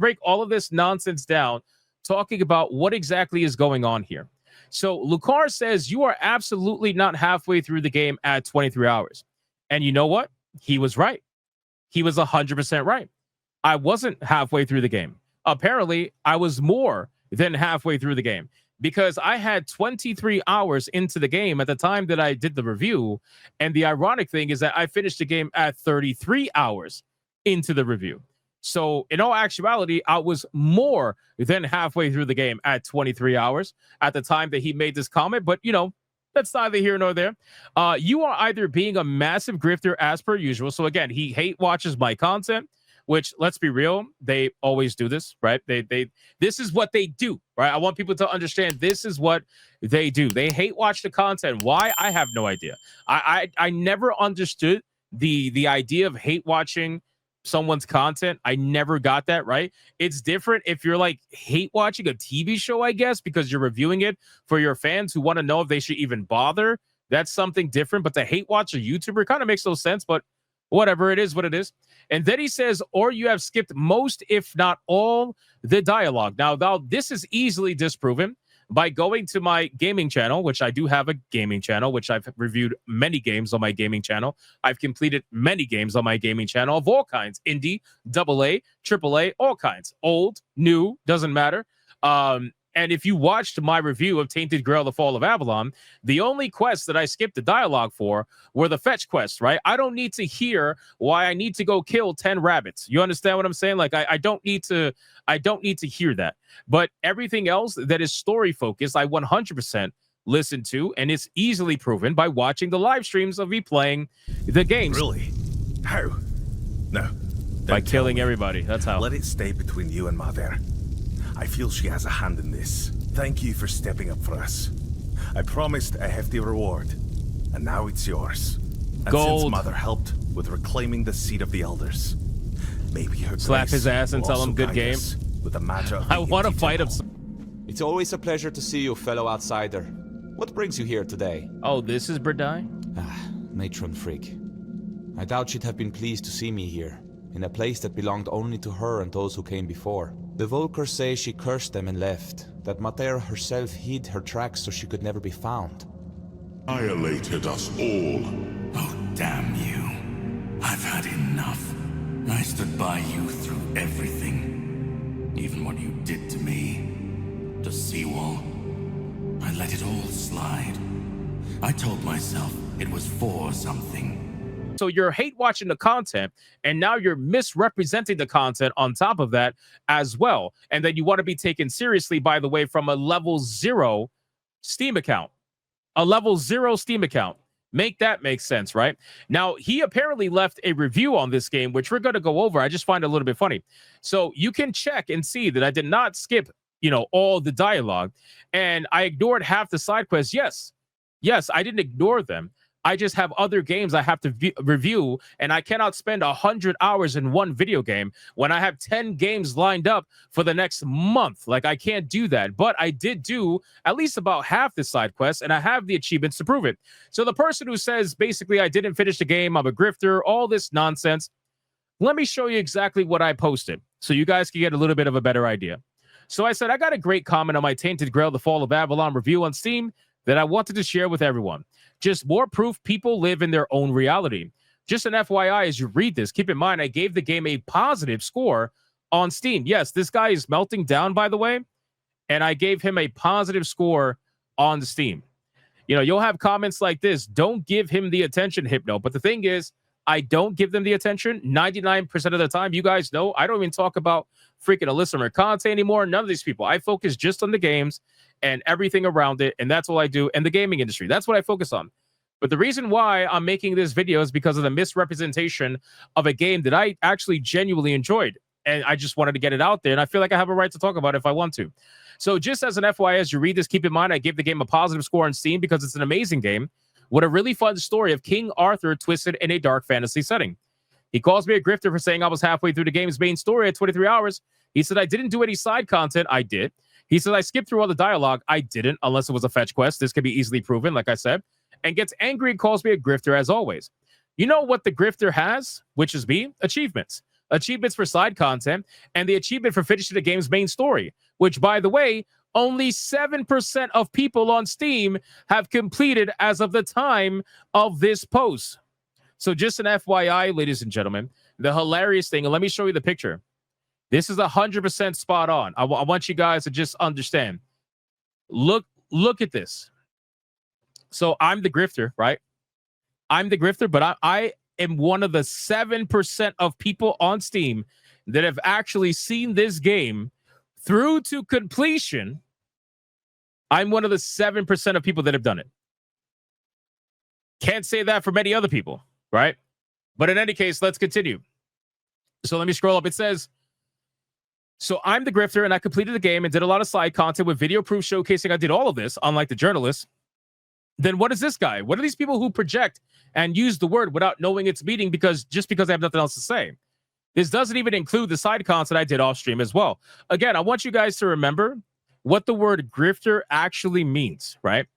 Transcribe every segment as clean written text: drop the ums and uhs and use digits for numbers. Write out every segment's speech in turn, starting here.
break all of this nonsense down, talking about what exactly is going on here. So Lucar says you are absolutely not halfway through the game at 23 hours. And you know what? He was right. He was 100% right. I wasn't halfway through the game. Apparently, I was more than halfway through the game because I had 23 hours into the game at the time that I did the review. And the ironic thing is that I finished the game at 33 hours into the review. So in all actuality, I was more than halfway through the game at 23 hours at the time that he made this comment. But, you know, that's neither here nor there. You are either being a massive grifter as per usual. So again, he hate watches my content, which, let's be real, they always do this, right? This is what they do, right? I want people to understand this is what they do. They hate watch the content. Why? I have no idea. I never understood the idea of hate watching someone's content. I never got that, right? It's different if you're like hate watching a TV show, I guess, because you're reviewing it for your fans who want to know if they should even bother. That's something different. But to hate watch a YouTuber kind of makes no sense, but whatever, it is what it is. And then he says, or you have skipped most, if not all, the dialogue. Now, this is easily disproven by going to my gaming channel, which I do have a gaming channel, which I've reviewed many games on my gaming channel. I've completed many games on my gaming channel of all kinds, indie, AA, AAA, all kinds, old, new, doesn't matter. And if you watched my review of Tainted Grail, The Fall of Avalon, the only quests that I skipped the dialogue for were the fetch quests, right? I don't need to hear why I need to go kill 10 rabbits. You understand what I'm saying? Like, I don't need to hear that. But everything else that is story focused, I 100% listen to, and it's easily proven by watching the live streams of me playing the games. Really? How? No. By killing everybody. That's how. Let it stay between you and Mother. I feel she has a hand in this. Thank you for stepping up for us. I promised a hefty reward, and now it's yours. And Gold. Since Mother helped with reclaiming the seat of the elders, maybe her slap grace his ass and will tell him also good guide game. us with the matter of I want to fight him. It's always a pleasure to see you, fellow outsider. What brings you here today? Oh, this is Berdai? Matron freak. I doubt she'd have been pleased to see me here, in a place that belonged only to her and those who came before. The Volkers say she cursed them and left, that Mater herself hid her tracks so she could never be found. Annihilated us all. Oh, damn you. I've had enough. I stood by you through everything. Even what you did to me, to Seawall. I let it all slide. I told myself it was for something. So you're hate watching the content, and now you're misrepresenting the content on top of that as well. And then you want to be taken seriously, by the way, from a level 0 Steam account. A level 0 Steam account. Make that make sense, right? Now, he apparently left a review on this game, which we're going to go over. I just find it a little bit funny. So you can check and see that I did not skip, all the dialogue, and I ignored half the side quests. Yes, I didn't ignore them. I just have other games I have to review, and I cannot spend 100 hours in one video game when I have 10 games lined up for the next month. Like, I can't do that. But I did do at least about half the side quests, and I have the achievements to prove it. So the person who says, basically, I didn't finish the game, I'm a grifter, all this nonsense, let me show you exactly what I posted so you guys can get a little bit of a better idea. So I said, I got a great comment on my Tainted Grail, The Fall of Avalon review on Steam that I wanted to share with everyone. Just more proof people live in their own reality. Just an FYI, as you read this, keep in mind, I gave the game a positive score on Steam. Yes, this guy is melting down, by the way, and I gave him a positive score on Steam. You'll have comments like this, don't give him the attention, Hypno. But the thing is, I don't give them the attention 99% of the time. You guys know I don't even talk about freaking Alyssa or Conte anymore. None of these people. I focus just on the games and everything around it, and that's all I do. And the gaming industry, that's what I focus on. But the reason why I'm making this video is because of the misrepresentation of a game that I actually genuinely enjoyed, and I just wanted to get it out there, and I feel like I have a right to talk about it if I want to. So just as an FYI, as you read this, keep in mind I gave the game a positive score on Steam because it's an amazing game with a really fun story of King Arthur twisted in a dark fantasy setting. He calls me a grifter for saying I was halfway through the game's main story at 23 hours. He said I didn't do any side content. I did. He said I skipped through all the dialogue. I didn't, unless it was a fetch quest. This could be easily proven, like I said. And gets angry and calls me a grifter as always. You know what the grifter has, which is me? Achievements. achievements for side content, and the achievement for finishing the game's main story, which, by the way, only 7% of people on Steam have completed as of the time of this post. So just an FYI, ladies and gentlemen, the hilarious thing, and let me show you the picture. This is 100% spot on. I want you guys to just understand. Look at this. So I'm the grifter, right? I'm the grifter, but I am one of the 7% of people on Steam that have actually seen this game through to completion. I'm one of the 7% of people that have done it. Can't say that for many other people, right? But in any case, let's continue. So let me scroll up. It says, so I'm the grifter, and I completed the game and did a lot of side content with video proof showcasing I did all of this, unlike the journalists. Then what is this guy? What are these people who project and use the word without knowing its meaning because I have nothing else to say? This doesn't even include the side content I did off stream as well. Again, I want you guys to remember what the word grifter actually means, right?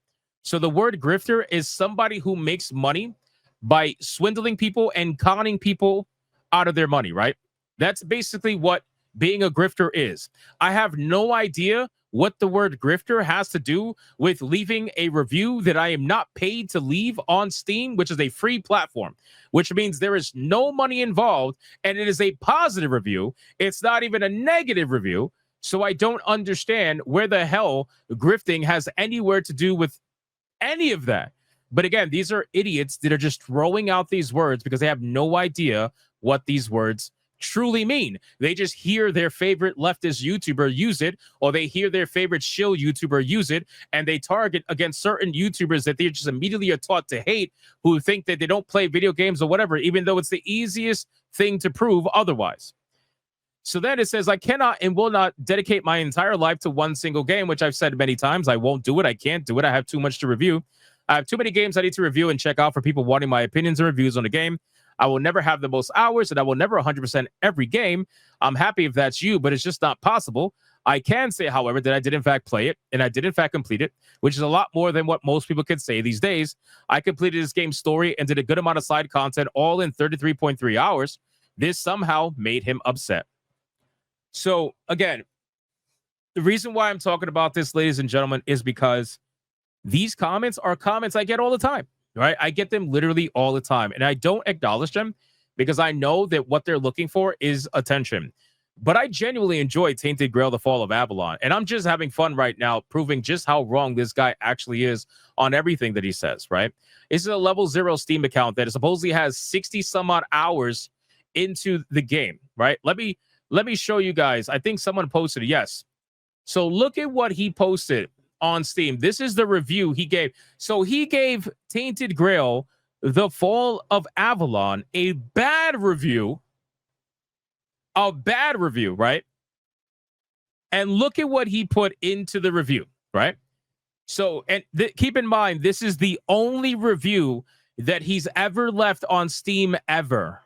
So the word grifter is somebody who makes money by swindling people and conning people out of their money, right? That's basically what being a grifter is. I have no idea what the word grifter has to do with leaving a review that I am not paid to leave on Steam, which is a free platform, which means there is no money involved, and it is a positive review. It's not even a negative review. So I don't understand where the hell grifting has anywhere to do with any of that. But again, these are idiots that are just throwing out these words because they have no idea what these words truly mean. They just hear their favorite leftist YouTuber use it, or they hear their favorite shill YouTuber use it, and they target against certain YouTubers that they just immediately are taught to hate, who think that they don't play video games or whatever, even though it's the easiest thing to prove otherwise. So then it says, I cannot and will not dedicate my entire life to one single game, which I've said many times. I won't do it. I can't do it. I have too much to review. I have too many games I need to review and check out for people wanting my opinions and reviews on the game. I will never have the most hours, and I will never 100% every game. I'm happy if that's you, but it's just not possible. I can say, however, that I did in fact play it, and I did in fact complete it, which is a lot more than what most people can say these days. I completed this game's story and did a good amount of side content, all in 33.3 hours. This somehow made him upset. So, again, the reason why I'm talking about this, ladies and gentlemen, is because these comments are comments I get all the time. Right? I get them literally all the time, and I don't acknowledge them because I know that what they're looking for is attention. But I genuinely enjoy Tainted Grail: The Fall of Avalon, and I'm just having fun right now proving just how wrong this guy actually is on everything that he says, right? This is a level 0 Steam account that supposedly has 60 some odd hours into the game, right? Let me show you guys. I think someone posted it. Yes. So look at what he posted on Steam. This is the review he gave. So he gave Tainted Grail: The Fall of Avalon a bad review, right? And look at what he put into the review, right? So, and keep in mind, this is the only review that he's ever left on Steam ever.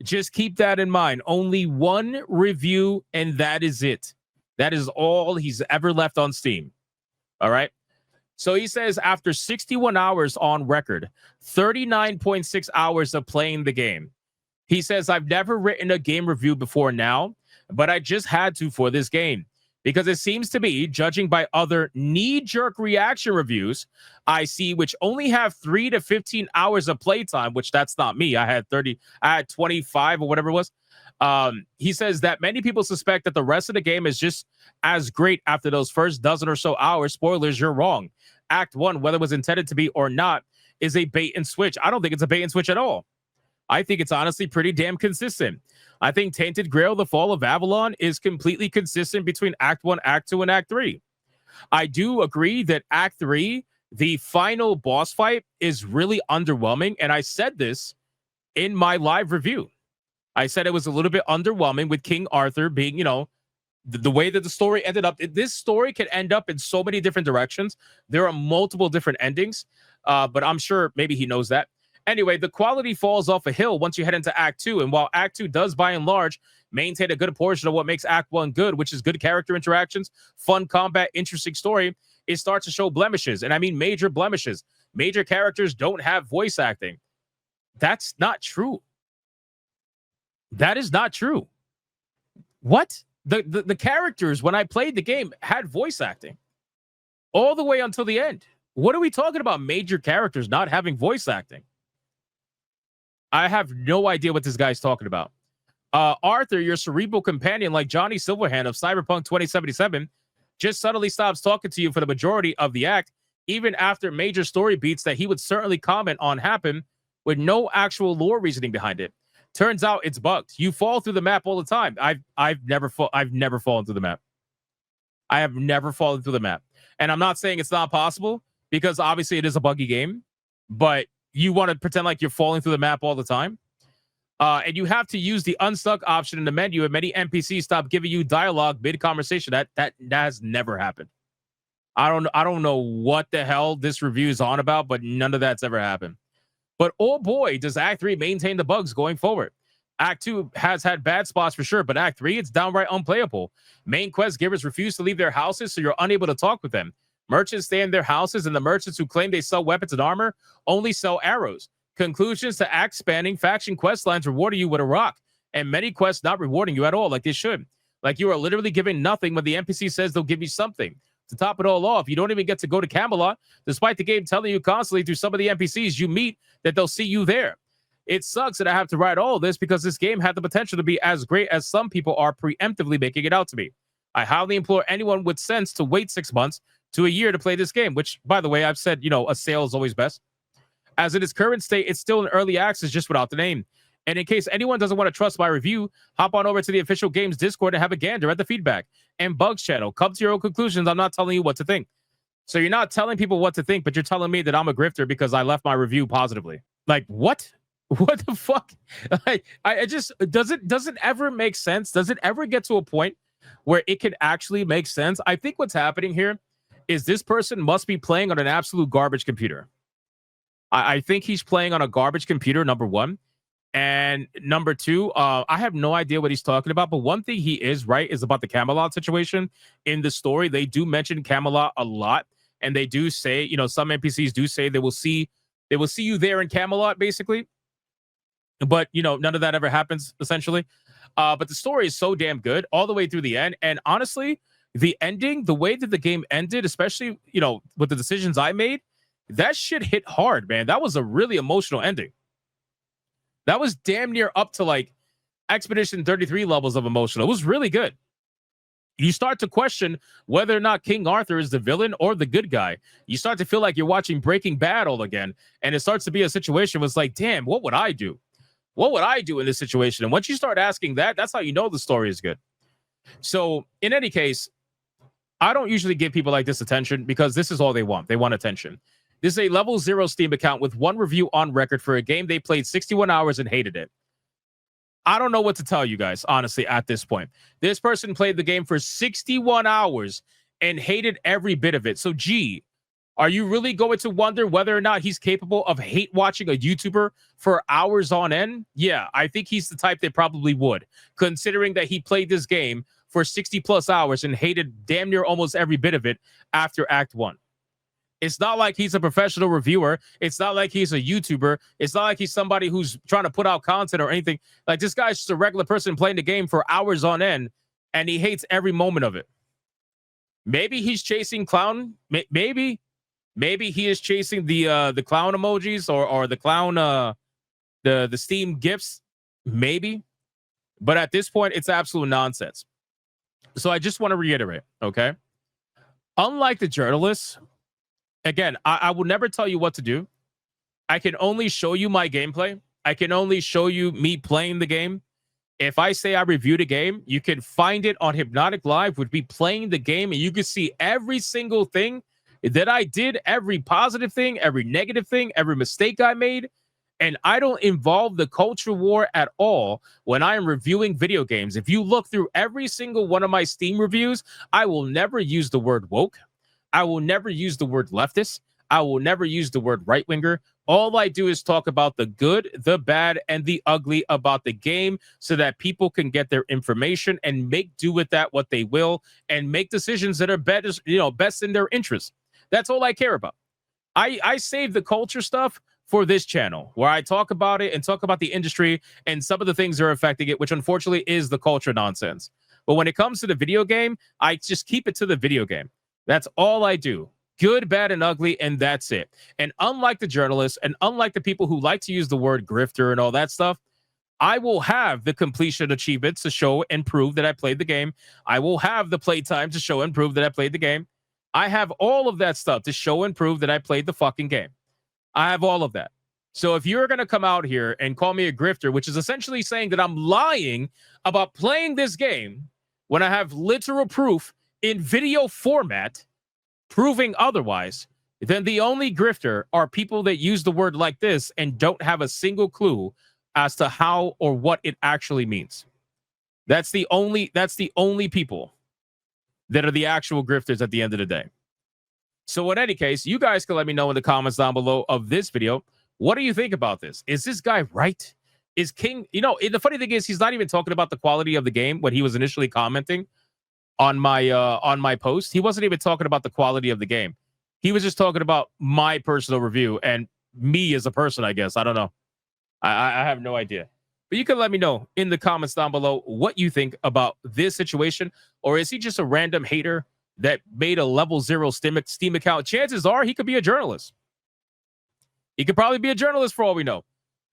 Just keep that in mind. Only one review, and that is it. That is all he's ever left on Steam. All right. So he says, after 61 hours on record, 39.6 hours of playing the game. He says, I've never written a game review before now, but I just had to for this game because it seems to be, judging by other knee-jerk reaction reviews I see, which only have 3 to 15 hours of playtime, which that's not me. I had 25 or whatever it was. He says that many people suspect that the rest of the game is just as great after those first dozen or so hours. Spoilers, you're wrong. Act 1, whether it was intended to be or not, is a bait and switch. I don't think it's a bait and switch at all. I think it's honestly pretty damn consistent. I think Tainted Grail: The Fall of Avalon is completely consistent between Act 1, Act 2, and Act 3. I do agree that Act 3, the final boss fight, is really underwhelming, and I said this in my live review. I said it was a little bit underwhelming with King Arthur being, the way that the story ended up. This story could end up in so many different directions. There are multiple different endings, but I'm sure maybe he knows that. Anyway, the quality falls off a hill once you head into Act 2. And while Act 2 does, by and large, maintain a good portion of what makes Act 1 good, which is good character interactions, fun combat, interesting story, it starts to show blemishes. And I mean major blemishes. Major characters don't have voice acting. That's not true. That is not true. What? The characters, when I played the game, had voice acting all the way until the end. What are we talking about? Major characters not having voice acting? I have no idea what this guy's talking about. Arthur, your cerebral companion, like Johnny Silverhand of Cyberpunk 2077, just suddenly stops talking to you for the majority of the act, even after major story beats that he would certainly comment on happen with no actual lore reasoning behind it. Turns out it's bugged. You fall through the map all the time. I've never fallen through the map. I have never fallen through the map. And I'm not saying it's not possible, because obviously it is a buggy game, but you want to pretend like you're falling through the map all the time. And you have to use the unstuck option in the menu, and many NPCs stop giving you dialogue mid-conversation. That has never happened. I don't know what the hell this review is on about, but none of that's ever happened. But oh boy, does Act 3 maintain the bugs going forward. Act 2 has had bad spots for sure, but Act 3, it's downright unplayable. Main quest givers refuse to leave their houses, so you're unable to talk with them. Merchants stay in their houses, and the merchants who claim they sell weapons and armor only sell arrows. Conclusions to act-spanning faction quest lines rewarding you with a rock, and many quests not rewarding you at all like they should. Like you are literally giving nothing when the NPC says they'll give you something. To top it all off, you don't even get to go to Camelot, despite the game telling you constantly through some of the NPCs you meet that they'll see you there. It sucks that I have to write all this, because this game had the potential to be as great as some people are preemptively making it out to be. I highly implore anyone with sense to wait 6 months to a year to play this game, which, by the way, I've said, a sale is always best. As in its current state, it's still in early access just without the name. And in case anyone doesn't want to trust my review, hop on over to the official games Discord and have a gander at the feedback and bugs channel. Come to your own conclusions. I'm not telling you what to think. So you're not telling people what to think, but you're telling me that I'm a grifter because I left my review positively. Like, what? What the fuck? Like, I just, does it ever make sense? Does it ever get to a point where it can actually make sense? I think what's happening here is this person must be playing on an absolute garbage computer. I think he's playing on a garbage computer, number one. And number two, I have no idea what he's talking about. But one thing he is right is about the Camelot situation. In the story, they do mention Camelot a lot. And they do say, some NPCs do say they will see you there in Camelot, basically. But, none of that ever happens, essentially. But the story is so damn good all the way through the end. And honestly, the ending, the way that the game ended, especially, with the decisions I made, that shit hit hard, man. That was a really emotional ending. That was damn near up to like Expedition 33 levels of emotional. It was really good. You start to question whether or not King Arthur is the villain or the good guy. You start to feel like you're watching Breaking Bad all again. And it starts to be a situation where it's like, damn, what would I do? What would I do in this situation? And once you start asking that, that's how you know the story is good. So in any case, I don't usually give people like this attention because this is all they want. They want attention. This is a level 0 Steam account with one review on record for a game they played 61 hours and hated it. I don't know what to tell you guys, honestly, at this point. This person played the game for 61 hours and hated every bit of it. So, gee, are you really going to wonder whether or not he's capable of hate watching a YouTuber for hours on end? Yeah, I think he's the type that probably would, considering that he played this game for 60 plus hours and hated damn near almost every bit of it after Act 1. It's not like he's a professional reviewer. It's not like he's a YouTuber. It's not like he's somebody who's trying to put out content or anything. Like, this guy's just a regular person playing the game for hours on end, and he hates every moment of it. Maybe he's chasing clown. Maybe he is chasing the clown emojis or the clown the Steam gifts. Maybe, but at this point, it's absolute nonsense. So I just want to reiterate, okay? Unlike the journalists. Again, I will never tell you what to do. I can only show you my gameplay. I can only show you me playing the game. If I say I reviewed a game, you can find it on Hypnotic Live with me playing the game, and you can see every single thing that I did, every positive thing, every negative thing, every mistake I made. And I don't involve the culture war at all when I am reviewing video games. If you look through every single one of my Steam reviews, I will never use the word woke. I will never use the word leftist. I will never use the word right-winger. All I do is talk about the good, the bad, and the ugly about the game so that people can get their information and make do with that what they will and make decisions that are best in their interest. That's all I care about. I save the culture stuff for this channel, where I talk about it and talk about the industry and some of the things that are affecting it, which unfortunately is the culture nonsense. But when it comes to the video game, I just keep it to the video game. That's all I do. Good, bad, and ugly, and that's it. And unlike the journalists and unlike the people who like to use the word grifter and all that stuff, I will have the completion achievements to show and prove that I played the game. I will have the playtime to show and prove that I played the game. I have all of that stuff to show and prove that I played the fucking game. I have all of that. So if you're going to come out here and call me a grifter, which is essentially saying that I'm lying about playing this game when I have literal proof in video format proving otherwise, then the only grifter are people that use the word like this and don't have a single clue as to how or what it actually means. That's the only people that are the actual grifters at the end of the day. So in any case, you guys can let me know in the comments down below of this video. What do you think about this? Is this guy right? Is King, the funny thing is he's not even talking about the quality of the game when he was initially commenting on my post. He wasn't even talking about the quality of the game. He was just talking about my personal review and me as a person, I guess. I don't know. I have no idea. But you can let me know in the comments down below what you think about this situation. Or is he just a random hater that made a level 0 Steam account? Chances are he could be a journalist. He could probably be a journalist for all we know.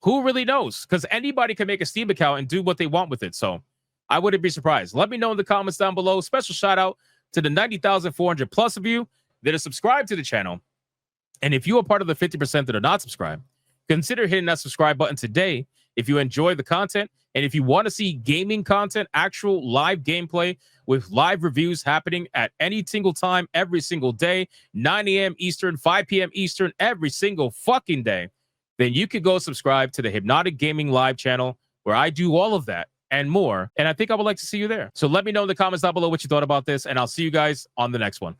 Who really knows? Because anybody can make a Steam account and do what they want with it. So I wouldn't be surprised. Let me know in the comments down below. Special shout out to the 90,400 plus of you that are subscribed to the channel. And if you are part of the 50% that are not subscribed, consider hitting that subscribe button today if you enjoy the content. And if you want to see gaming content, actual live gameplay with live reviews happening at any single time, every single day, 9 a.m. Eastern, 5 p.m. Eastern, every single fucking day, then you could go subscribe to the Hypnotic Gaming Live channel where I do all of that and more. And I think I would like to see you there. So let me know in the comments down below what you thought about this, and I'll see you guys on the next one.